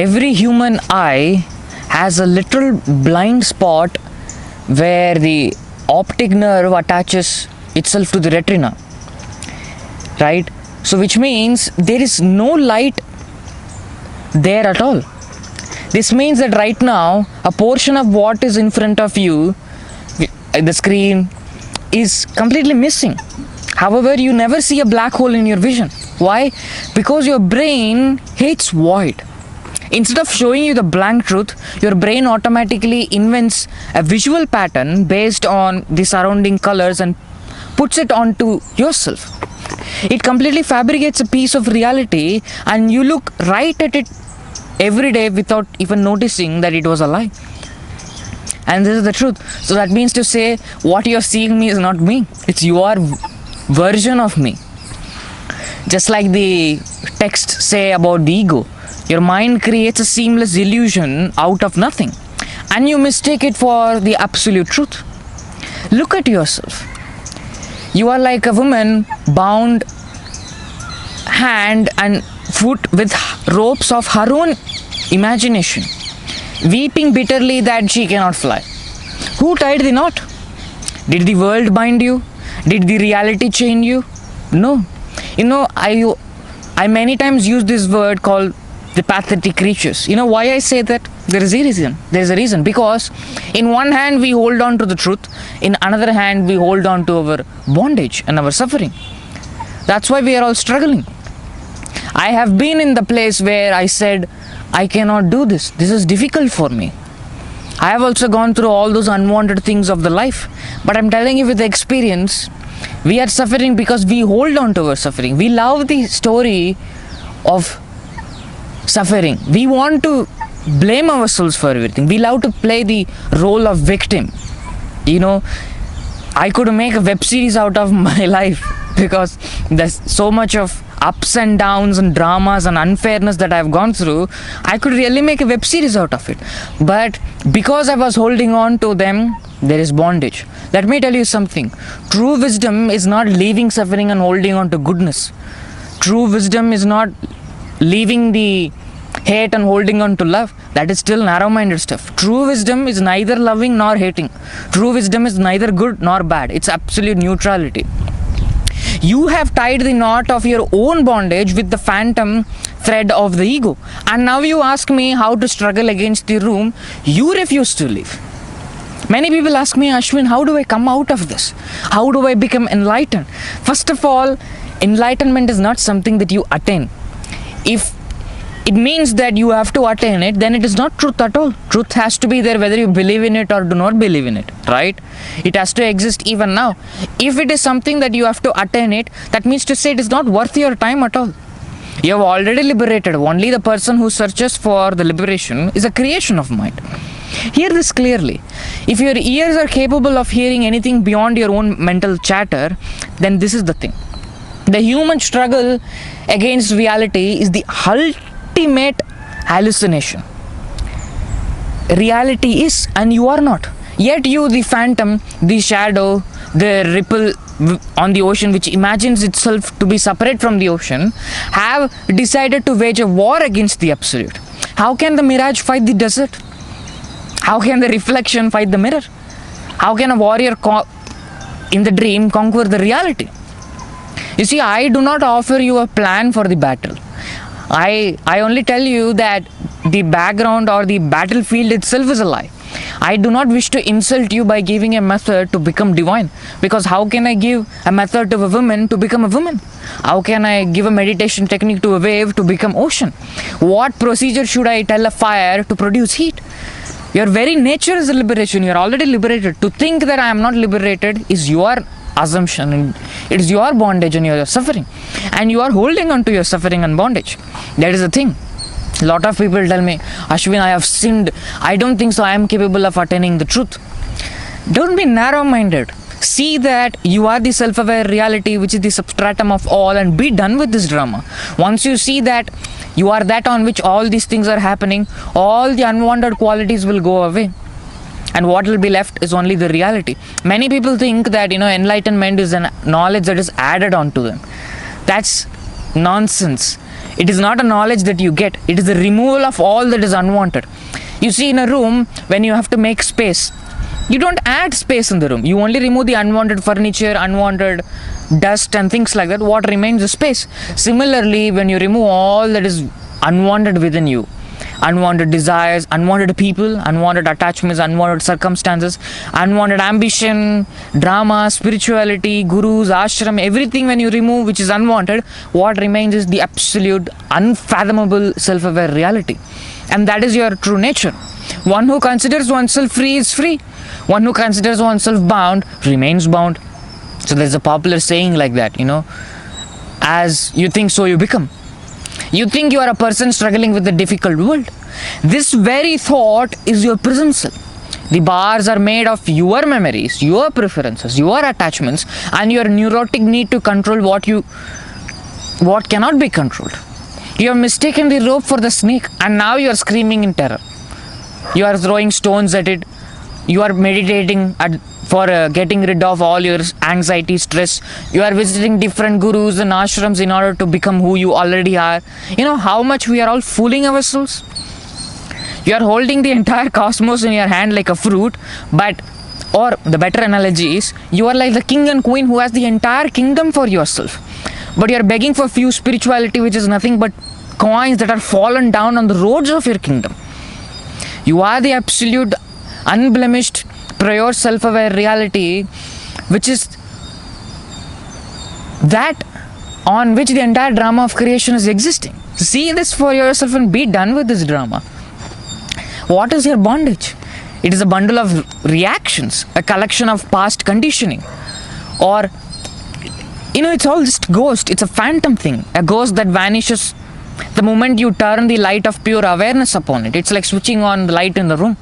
every human eye has a little blind spot where the optic nerve attaches itself to the retina, right? So which means there is no light there at all. This means that right now a portion of what is in front of you, the screen, is completely missing. However, you never see a black hole in your vision. Why? Because your brain hates void. Instead of showing you the blank truth, your brain automatically invents a visual pattern based on the surrounding colors and puts it onto yourself. It completely fabricates a piece of reality, and you look right at it every day without even noticing that it was a lie. And this is the truth. So that means to say, what you're seeing me is not me. It's your version of me. Just like the text say about the ego. Your mind creates a seamless illusion out of nothing, and you mistake it for the absolute truth. Look at yourself. You are like a woman bound hand and foot with ropes of her own imagination, weeping bitterly that she cannot fly. Who tied the knot? Did the world bind you? Did the reality chain you? No. I many times use this word called the pathetic creatures. You know why I say that? There is a reason. There is a reason. Because in one hand we hold on to the truth, in another hand we hold on to our bondage and our suffering. That's why we are all struggling. I have been in the place where I said, I cannot do this. This is difficult for me. I have also gone through all those unwanted things of the life. But I'm telling you with the experience, we are suffering because we hold on to our suffering. We love the story of suffering. We want to blame ourselves for everything. We love to play the role of victim. I could make a web series out of my life because there's so much of ups and downs and dramas and unfairness that I've gone through. I could really make a web series out of it. But because I was holding on to them, there is bondage. Let me tell you something. True wisdom is not leaving suffering and holding on to goodness. True wisdom is not leaving the hate and holding on to love. That is still narrow-minded stuff. True wisdom is neither loving nor hating. True wisdom is neither good nor bad. It's absolute neutrality. You have tied the knot of your own bondage with the phantom thread of the ego. And now you ask me how to struggle against the room you refuse to leave. Many people ask me, Ashwin, how do I come out of this? How do I become enlightened? First of all, enlightenment is not something that you attain. If it means that you have to attain it, then it is not truth at all. Truth has to be there whether you believe in it or do not believe in it, right? It has to exist even now. If it is something that you have to attain it, that means to say it is not worth your time at all. You have already liberated. Only the person who searches for the liberation is a creation of mind. Hear this clearly. If your ears are capable of hearing anything beyond your own mental chatter, then this is the thing. The human struggle against reality is the ultimate hallucination. Reality is, and you are not. Yet you, the phantom, the shadow, the ripple on the ocean which imagines itself to be separate from the ocean, have decided to wage a war against the absolute. How can the mirage fight the desert? How can the reflection fight the mirror? How can a warrior in the dream conquer the reality? You see, I do not offer you a plan for the battle. I only tell you that the background or the battlefield itself is a lie. I do not wish to insult you by giving a method to become divine. Because how can I give a method to a woman to become a woman? How can I give a meditation technique to a wave to become ocean? What procedure should I tell a fire to produce heat? Your very nature is a liberation. You are already liberated. To think that I am not liberated is your assumption, and it is your bondage and your suffering, and you are holding on to your suffering and bondage. That is the thing. A lot of people tell me, Ashwin, I have sinned. I don't think so. I am capable of attaining the truth. Don't be narrow-minded. See that you are the self-aware reality, which is the substratum of all, and be done with this drama. Once you see that you are that on which all these things are happening, all the unwanted qualities will go away. And what will be left is only the reality. Many people think that, enlightenment is a knowledge that is added on to them. That's Nonsense. It is not a knowledge that you get. It is the removal of all that is unwanted. You see, in a room, when you have to make space, you don't add space in the room. You only remove the unwanted furniture, unwanted dust and things like that. What remains is space. Similarly, when you remove all that is unwanted within you, unwanted desires, unwanted people, unwanted attachments, unwanted circumstances, unwanted ambition, drama, spirituality, gurus, ashram, everything when you remove which is unwanted, what remains is the absolute unfathomable self-aware reality. And that is your true nature. One who considers oneself free is free. One who considers oneself bound remains bound. So there's a popular saying like that, as you think, so you become. You think you are a person struggling with a difficult world. This very thought is your prison cell. The bars are made of your memories, your preferences, your attachments, and your neurotic need to control what cannot be controlled. You have mistaken the rope for the snake, and now you are screaming in terror. You are throwing stones at it. You are meditating for getting rid of all your anxiety, stress. You are visiting different gurus and ashrams in order to become who you already are. You know how much we are all fooling ourselves? You are holding the entire cosmos in your hand like a fruit, or the better analogy is, you are like the king and queen who has the entire kingdom for yourself. But you are begging for few spirituality, which is nothing but coins that are fallen down on the roads of your kingdom. You are the absolute, unblemished, pure self-aware reality, which is that on which the entire drama of creation is existing. See this for yourself and be done with this drama. What is your bondage? It is a bundle of reactions, a collection of past conditioning, or it's all just ghost. It's a phantom thing, a ghost that vanishes the moment you turn the light of pure awareness upon it. It's like switching on the light in the room.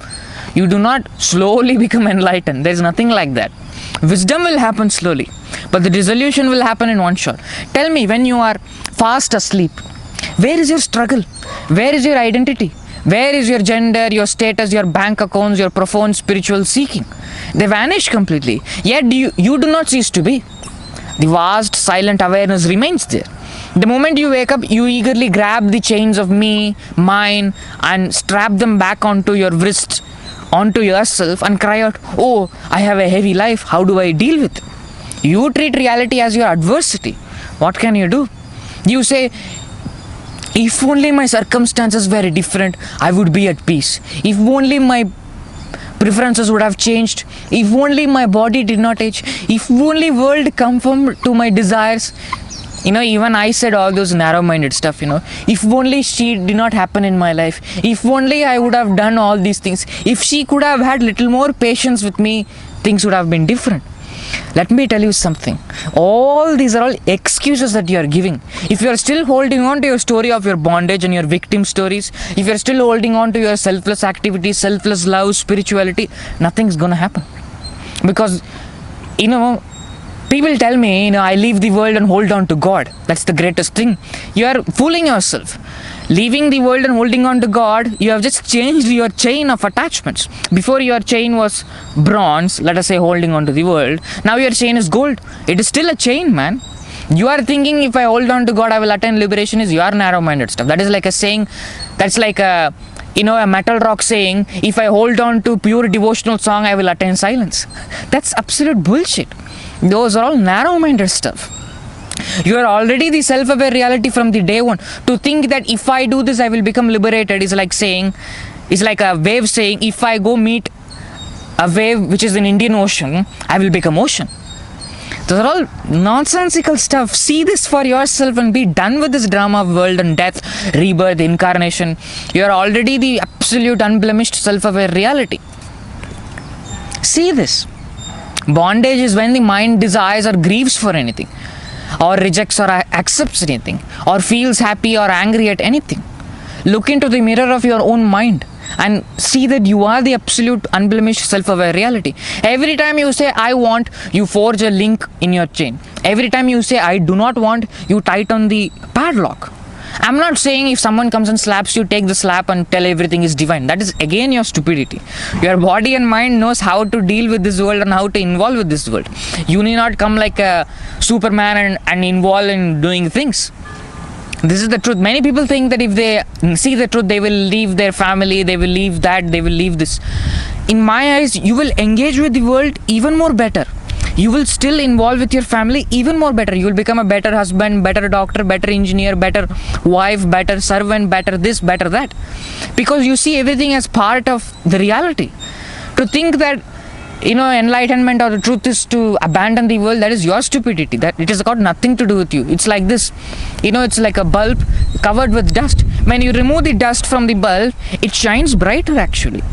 You do not slowly become enlightened. There's nothing like that. Wisdom will happen slowly, but the dissolution will happen in one shot. Tell me, when you are fast asleep, where is your struggle? Where is your identity? Where is your gender, your status, your bank accounts, your profound spiritual seeking? They vanish completely. Yet you do not cease to be. The vast, silent awareness remains there. The moment you wake up, you eagerly grab the chains of me, mine, and strap them back onto your wrists, onto yourself, and cry out, oh, I have a heavy life, how do I deal with it? You treat reality as your adversity. What can you do? You say, if only my circumstances were different, I would be at peace. If only my preferences would have changed. If only my body did not age. If only world conformed to my desires. Even I said all those narrow-minded stuff, If only she did not happen in my life. If only I would have done all these things. If she could have had little more patience with me, things would have been different. Let me tell you something. All these are all excuses that you are giving. If you are still holding on to your story of your bondage and your victim stories, if you are still holding on to your selfless activities, selfless love, spirituality, nothing's gonna happen. Because, people tell me, I leave the world and hold on to God. That's the greatest thing. You are fooling yourself. Leaving the world and holding on to God, you have just changed your chain of attachments. Before your chain was bronze, let us say holding on to the world. Now your chain is gold. It is still a chain, man. You are thinking if I hold on to God, I will attain liberation is your narrow-minded stuff. That is like a saying, that's like a metal rock saying, if I hold on to pure devotional song, I will attain silence. That's absolute bullshit. Those are all narrow-minded stuff. You are already the self-aware reality from the day one. To think that if I do this, I will become liberated is like a wave saying, if I go meet a wave which is in Indian Ocean, I will become ocean. Those are all nonsensical stuff. See this for yourself and be done with this drama of world and death, rebirth, incarnation. You are already the absolute unblemished self-aware reality. See this. Bondage is when the mind desires or grieves for anything, or rejects or accepts anything, or feels happy or angry at anything. Look into the mirror of your own mind and see that you are the absolute unblemished self-aware reality. Every time you say I want, you forge a link in your chain. Every time you say I do not want, you tighten the padlock. I'm not saying if someone comes and slaps you, take the slap and tell everything is divine. That is again your stupidity. Your body and mind knows how to deal with this world and how to involve with this world. You need not come like a Superman and involve in doing things. This is the truth. Many people think that if they see the truth, they will leave their family, they will leave that, they will leave this. In my eyes, you will engage with the world even more better. You will still involve with your family even more better. You will become a better husband, better doctor, better engineer, better wife, better servant, better this, better that. Because you see everything as part of the reality. To think that enlightenment or the truth is to abandon the world, that is your stupidity. That it has got nothing to do with you. It's like this, it's like a bulb covered with dust. When you remove the dust from the bulb, it shines brighter actually.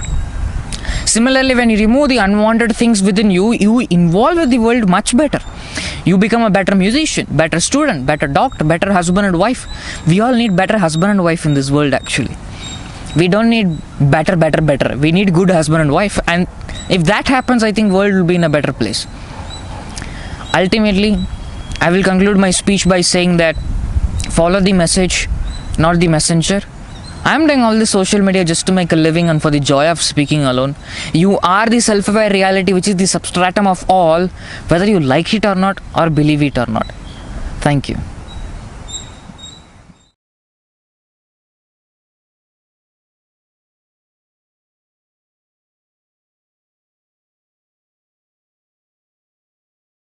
Similarly, when you remove the unwanted things within you, you involve with the world much better. You become a better musician, better student, better doctor, better husband and wife. We all need better husband and wife in this world actually. We don't need better. We need good husband and wife. And if that happens, I think world will be in a better place. Ultimately, I will conclude my speech by saying that follow the message, not the messenger. I am doing all this social media just to make a living and for the joy of speaking alone. You are the self-aware reality, which is the substratum of all, whether you like it or not or believe it or not. Thank you.